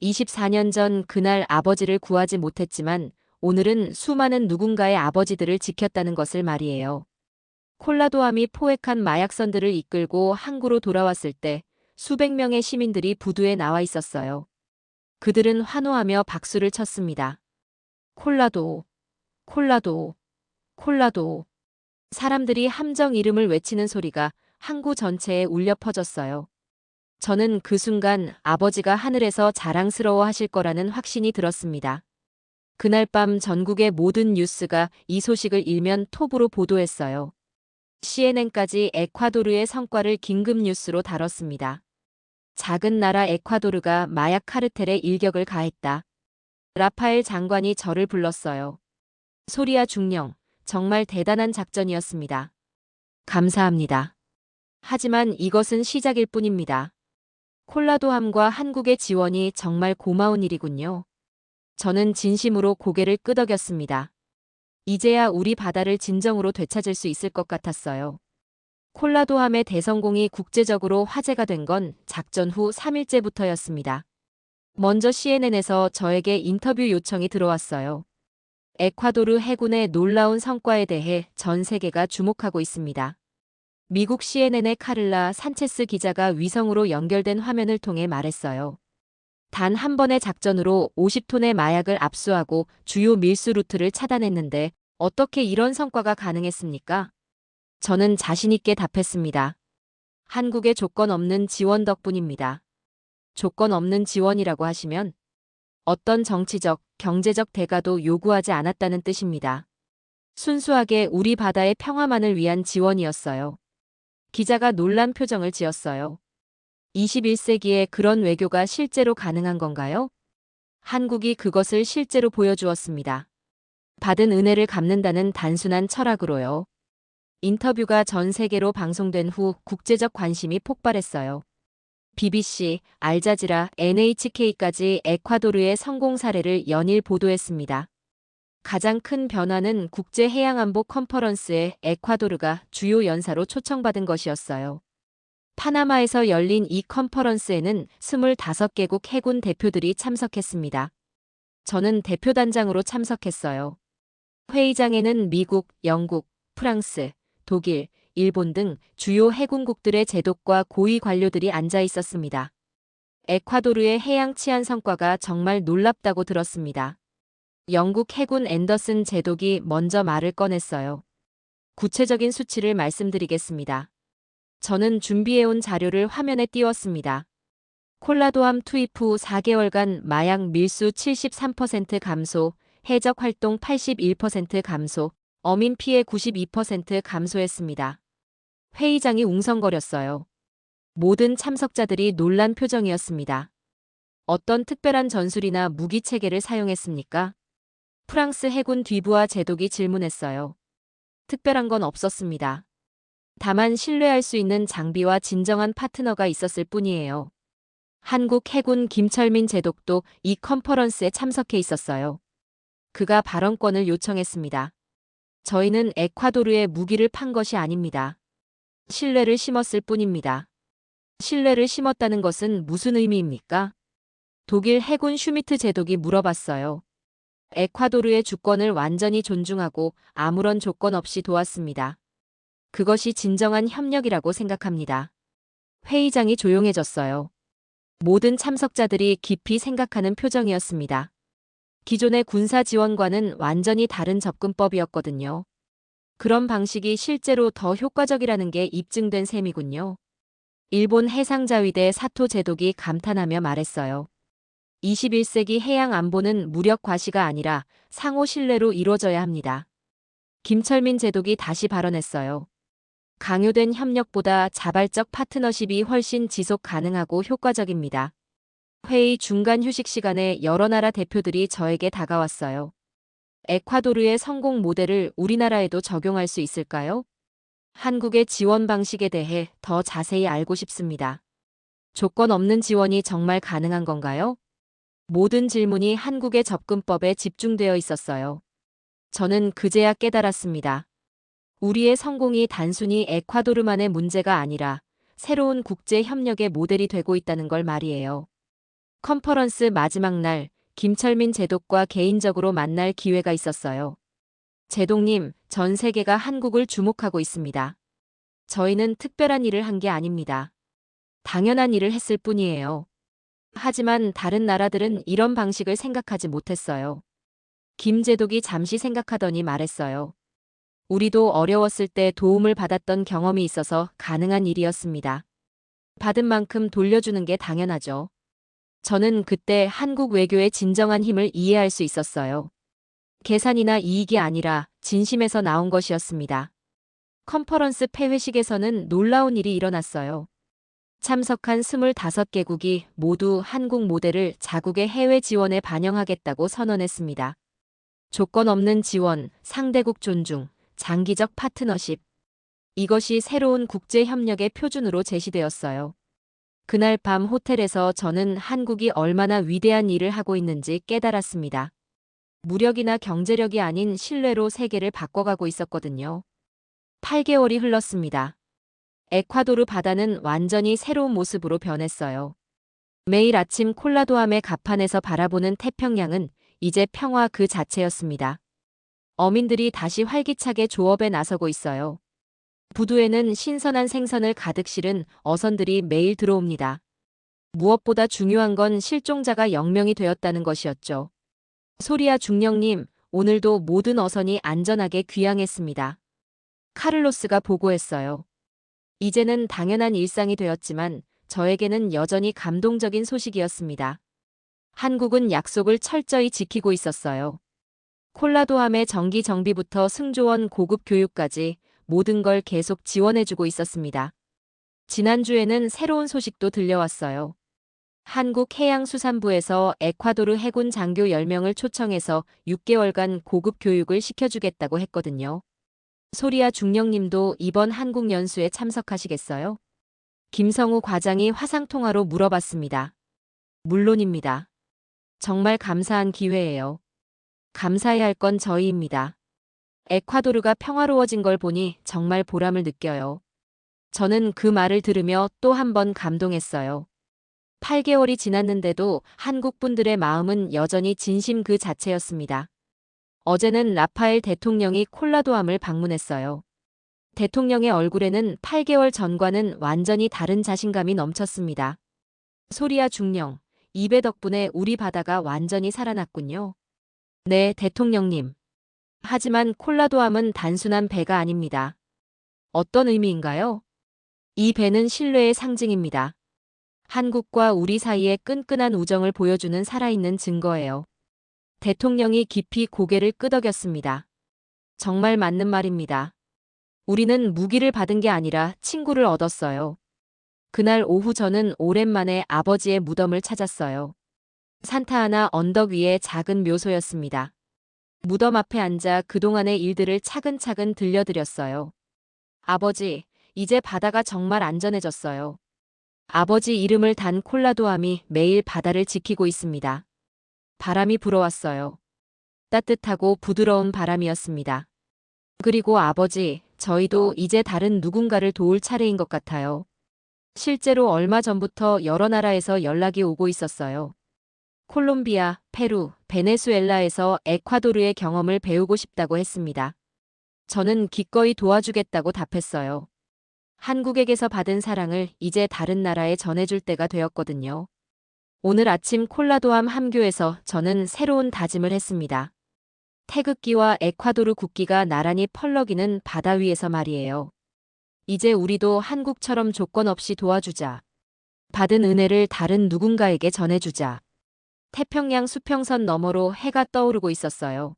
24년 전 그날 아버지를 구하지 못했지만 오늘은 수많은 누군가의 아버지들을 지켰다는 것을 말이에요. 콜라도함이 포획한 마약선들을 이끌고 항구로 돌아왔을 때 수백 명의 시민들이 부두에 나와 있었어요. 그들은 환호하며 박수를 쳤습니다. 콜라도, 콜라도, 콜라도. 사람들이 함정 이름을 외치는 소리가 항구 전체에 울려 퍼졌어요. 저는 그 순간 아버지가 하늘에서 자랑스러워 하실 거라는 확신이 들었습니다. 그날 밤 전국의 모든 뉴스가 이 소식을 일면 톱으로 보도했어요. CNN까지 에콰도르의 성과를 긴급 뉴스로 다뤘습니다. 작은 나라 에콰도르가 마약 카르텔에 일격을 가했다. 라파엘 장관이 저를 불렀어요. 소리아 중령, 정말 대단한 작전이었습니다. 감사합니다. 하지만 이것은 시작일 뿐입니다. 콜라도함과 한국의 지원이 정말 고마운 일이군요. 저는 진심으로 고개를 끄덕였습니다. 이제야 우리 바다를 진정으로 되찾을 수 있을 것 같았어요. 콜라도함의 대성공이 국제적으로 화제가 된 건 작전 후 3일째부터였습니다. 먼저 CNN에서 저에게 인터뷰 요청이 들어왔어요. 에콰도르 해군의 놀라운 성과에 대해 전 세계가 주목하고 있습니다. 미국 CNN의 카를라 산체스 기자가 위성으로 연결된 화면을 통해 말했어요. 단 한 번의 작전으로 50톤의 마약을 압수하고 주요 밀수 루트를 차단했는데 어떻게 이런 성과가 가능했습니까? 저는 자신있게 답했습니다. 한국의 조건 없는 지원 덕분입니다. 조건 없는 지원이라고 하시면 어떤 정치적, 경제적 대가도 요구하지 않았다는 뜻입니다. 순수하게 우리 바다의 평화만을 위한 지원이었어요. 기자가 놀란 표정을 지었어요. 21세기에 그런 외교가 실제로 가능한 건가요? 한국이 그것을 실제로 보여주었습니다. 받은 은혜를 갚는다는 단순한 철학으로요. 인터뷰가 전 세계로 방송된 후 국제적 관심이 폭발했어요. BBC, 알자지라, NHK까지 에콰도르의 성공 사례를 연일 보도했습니다. 가장 큰 변화는 국제해양안보 컨퍼런스에 에콰도르가 주요 연사로 초청받은 것이었어요. 파나마에서 열린 이 컨퍼런스에는 25개국 해군 대표들이 참석했습니다. 저는 대표단장으로 참석했어요. 회의장에는 미국, 영국, 프랑스, 독일, 일본 등 주요 해군국들의 제독과 고위 관료들이 앉아 있었습니다. 에콰도르의 해양 치안 성과가 정말 놀랍다고 들었습니다. 영국 해군 앤더슨 제독이 먼저 말을 꺼냈어요. 구체적인 수치를 말씀드리겠습니다. 저는 준비해온 자료를 화면에 띄웠습니다. 콜라도함 투입 후 4개월간 마약 밀수 73% 감소, 해적 활동 81% 감소, 어민 피해 92% 감소했습니다. 회의장이 웅성거렸어요. 모든 참석자들이 놀란 표정이었습니다. 어떤 특별한 전술이나 무기 체계를 사용했습니까? 프랑스 해군 뒤부하 제독이 질문했어요. 특별한 건 없었습니다. 다만 신뢰할 수 있는 장비와 진정한 파트너가 있었을 뿐이에요. 한국 해군 김철민 제독도 이 컨퍼런스에 참석해 있었어요. 그가 발언권을 요청했습니다. 저희는 에콰도르에 무기를 판 것이 아닙니다. 신뢰를 심었을 뿐입니다. 신뢰를 심었다는 것은 무슨 의미입니까? 독일 해군 슈미트 제독이 물어봤어요. 에콰도르의 주권을 완전히 존중하고 아무런 조건 없이 도왔습니다. 그것이 진정한 협력이라고 생각합니다. 회의장이 조용해졌어요. 모든 참석자들이 깊이 생각하는 표정이었습니다. 기존의 군사 지원과는 완전히 다른 접근법이었거든요. 그런 방식이 실제로 더 효과적이라는 게 입증된 셈이군요. 일본 해상자위대 사토 제독이 감탄하며 말했어요. 21세기 해양 안보는 무력 과시가 아니라 상호 신뢰로 이루어져야 합니다. 김철민 제독이 다시 발언했어요. 강요된 협력보다 자발적 파트너십이 훨씬 지속 가능하고 효과적입니다. 회의 중간 휴식 시간에 여러 나라 대표들이 저에게 다가왔어요. 에콰도르의 성공 모델을 우리나라에도 적용할 수 있을까요? 한국의 지원 방식에 대해 더 자세히 알고 싶습니다. 조건 없는 지원이 정말 가능한 건가요? 모든 질문이 한국의 접근법에 집중되어 있었어요. 저는 그제야 깨달았습니다. 우리의 성공이 단순히 에콰도르만의 문제가 아니라 새로운 국제 협력의 모델이 되고 있다는 걸 말이에요. 컨퍼런스 마지막 날, 김철민 제독과 개인적으로 만날 기회가 있었어요. 제독님, 전 세계가 한국을 주목하고 있습니다. 저희는 특별한 일을 한 게 아닙니다. 당연한 일을 했을 뿐이에요. 하지만 다른 나라들은 이런 방식을 생각하지 못했어요. 김 제독이 잠시 생각하더니 말했어요. 우리도 어려웠을 때 도움을 받았던 경험이 있어서 가능한 일이었습니다. 받은 만큼 돌려주는 게 당연하죠. 저는 그때 한국 외교의 진정한 힘을 이해할 수 있었어요. 계산이나 이익이 아니라 진심에서 나온 것이었습니다. 컨퍼런스 폐회식에서는 놀라운 일이 일어났어요. 참석한 25개국이 모두 한국 모델을 자국의 해외 지원에 반영하겠다고 선언했습니다. 조건 없는 지원, 상대국 존중, 장기적 파트너십. 이것이 새로운 국제협력의 표준으로 제시되었어요. 그날 밤 호텔에서 저는 한국이 얼마나 위대한 일을 하고 있는지 깨달았습니다. 무력이나 경제력이 아닌 신뢰로 세계를 바꿔가고 있었거든요. 8개월이 흘렀습니다. 에콰도르 바다는 완전히 새로운 모습으로 변했어요. 매일 아침 콜라도함의 갑판에서 바라보는 태평양은 이제 평화 그 자체였습니다. 어민들이 다시 활기차게 조업에 나서고 있어요. 부두에는 신선한 생선을 가득 실은 어선들이 매일 들어옵니다. 무엇보다 중요한 건 실종자가 0명이 되었다는 것이었죠. 소리야 중령님, 오늘도 모든 어선이 안전하게 귀향했습니다. 카를로스가 보고했어요. 이제는 당연한 일상이 되었지만 저에게는 여전히 감동적인 소식이었습니다. 한국은 약속을 철저히 지키고 있었어요. 콜라도함의 정기 정비부터 승조원 고급 교육까지 모든 걸 계속 지원해주고 있었습니다. 지난주에는 새로운 소식도 들려왔어요. 한국해양수산부에서 에콰도르 해군 장교 10명을 초청해서 6개월간 고급 교육을 시켜주겠다고 했거든요. 소리야 중령님도 이번 한국 연수에 참석하시겠어요? 김성우 과장이 화상통화로 물어봤습니다. 물론입니다. 정말 감사한 기회예요. 감사해야 할 건 저희입니다. 에콰도르가 평화로워진 걸 보니 정말 보람을 느껴요. 저는 그 말을 들으며 또 한 번 감동했어요. 8개월이 지났는데도 한국 분들의 마음은 여전히 진심 그 자체였습니다. 어제는 라파엘 대통령이 콜라도암을 방문했어요. 대통령의 얼굴에는 8개월 전과는 완전히 다른 자신감이 넘쳤습니다. 소리야 중령, 입의 덕분에 우리 바다가 완전히 살아났군요. 네, 대통령님. 하지만 콜라도암은 단순한 배가 아닙니다. 어떤 의미인가요? 이 배는 신뢰의 상징입니다. 한국과 우리 사이의 끈끈한 우정을 보여주는 살아있는 증거예요. 대통령이 깊이 고개를 끄덕였습니다. 정말 맞는 말입니다. 우리는 무기를 받은 게 아니라 친구를 얻었어요. 그날 오후 저는 오랜만에 아버지의 무덤을 찾았어요. 산타아나 언덕 위의 작은 묘소였습니다. 무덤 앞에 앉아 그동안의 일들을 차근차근 들려드렸어요. 아버지, 이제 바다가 정말 안전해졌어요. 아버지 이름을 단 콜라도암이 매일 바다를 지키고 있습니다. 바람이 불어왔어요. 따뜻하고 부드러운 바람이었습니다. 그리고 아버지, 저희도 이제 다른 누군가를 도울 차례인 것 같아요. 실제로 얼마 전부터 여러 나라에서 연락이 오고 있었어요. 콜롬비아, 페루, 베네수엘라에서 에콰도르의 경험을 배우고 싶다고 했습니다. 저는 기꺼이 도와주겠다고 답했어요. 한국에게서 받은 사랑을 이제 다른 나라에 전해줄 때가 되었거든요. 오늘 아침 콜라도암 함교에서 저는 새로운 다짐을 했습니다. 태극기와 에콰도르 국기가 나란히 펄럭이는 바다 위에서 말이에요. 이제 우리도 한국처럼 조건 없이 도와주자. 받은 은혜를 다른 누군가에게 전해주자. 태평양 수평선 너머로 해가 떠오르고 있었어요.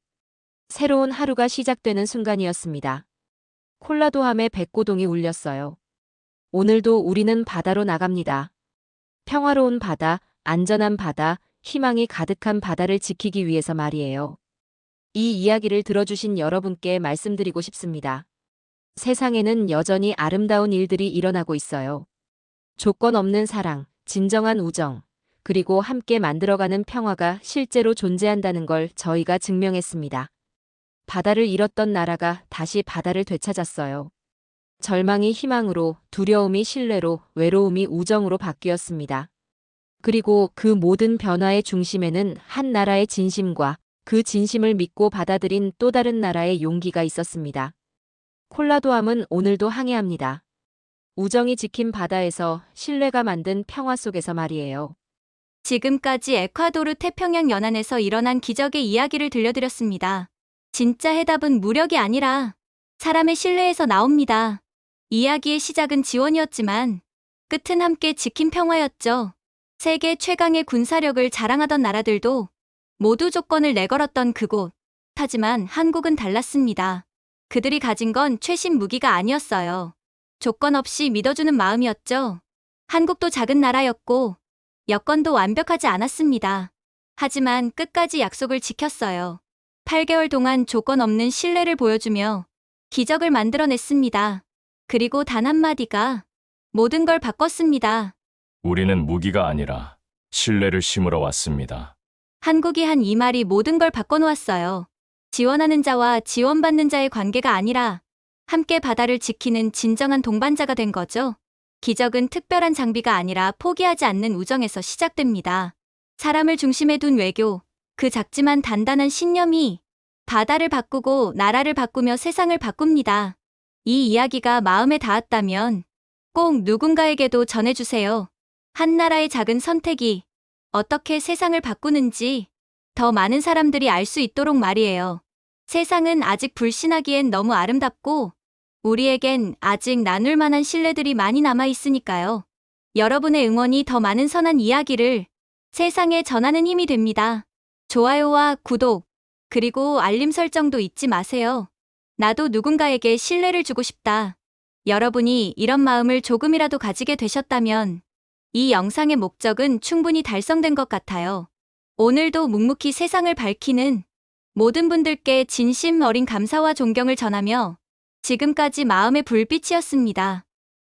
새로운 하루가 시작되는 순간이었습니다. 콜라도함의 백고동이 울렸어요. 오늘도 우리는 바다로 나갑니다. 평화로운 바다, 안전한 바다, 희망이 가득한 바다를 지키기 위해서 말이에요. 이 이야기를 들어주신 여러분께 말씀드리고 싶습니다. 세상에는 여전히 아름다운 일들이 일어나고 있어요. 조건 없는 사랑, 진정한 우정, 그리고 함께 만들어가는 평화가 실제로 존재한다는 걸 저희가 증명했습니다. 바다를 잃었던 나라가 다시 바다를 되찾았어요. 절망이 희망으로, 두려움이 신뢰로, 외로움이 우정으로 바뀌었습니다. 그리고 그 모든 변화의 중심에는 한 나라의 진심과 그 진심을 믿고 받아들인 또 다른 나라의 용기가 있었습니다. 콜라도암은 오늘도 항해합니다. 우정이 지킨 바다에서 신뢰가 만든 평화 속에서 말이에요. 지금까지 에콰도르 태평양 연안에서 일어난 기적의 이야기를 들려드렸습니다. 진짜 해답은 무력이 아니라 사람의 신뢰에서 나옵니다. 이야기의 시작은 지원이었지만 끝은 함께 지킨 평화였죠. 세계 최강의 군사력을 자랑하던 나라들도 모두 조건을 내걸었던 그곳. 하지만 한국은 달랐습니다. 그들이 가진 건 최신 무기가 아니었어요. 조건 없이 믿어주는 마음이었죠. 한국도 작은 나라였고 여건도 완벽하지 않았습니다. 하지만 끝까지 약속을 지켰어요. 8개월 동안 조건 없는 신뢰를 보여주며 기적을 만들어냈습니다. 그리고 단 한마디가 모든 걸 바꿨습니다. 우리는 무기가 아니라 신뢰를 심으러 왔습니다. 한국이 한 이 말이 모든 걸 바꿔놓았어요. 지원하는 자와 지원받는 자의 관계가 아니라 함께 바다를 지키는 진정한 동반자가 된 거죠. 기적은 특별한 장비가 아니라 포기하지 않는 우정에서 시작됩니다. 사람을 중심에 둔 외교, 그 작지만 단단한 신념이 바다를 바꾸고 나라를 바꾸며 세상을 바꿉니다. 이 이야기가 마음에 닿았다면 꼭 누군가에게도 전해주세요. 한 나라의 작은 선택이 어떻게 세상을 바꾸는지 더 많은 사람들이 알 수 있도록 말이에요. 세상은 아직 불신하기엔 너무 아름답고 우리에겐 아직 나눌 만한 신뢰들이 많이 남아 있으니까요. 여러분의 응원이 더 많은 선한 이야기를 세상에 전하는 힘이 됩니다. 좋아요와 구독, 그리고 알림 설정도 잊지 마세요. 나도 누군가에게 신뢰를 주고 싶다. 여러분이 이런 마음을 조금이라도 가지게 되셨다면 이 영상의 목적은 충분히 달성된 것 같아요. 오늘도 묵묵히 세상을 밝히는 모든 분들께 진심 어린 감사와 존경을 전하며 지금까지 마음의 불빛이었습니다.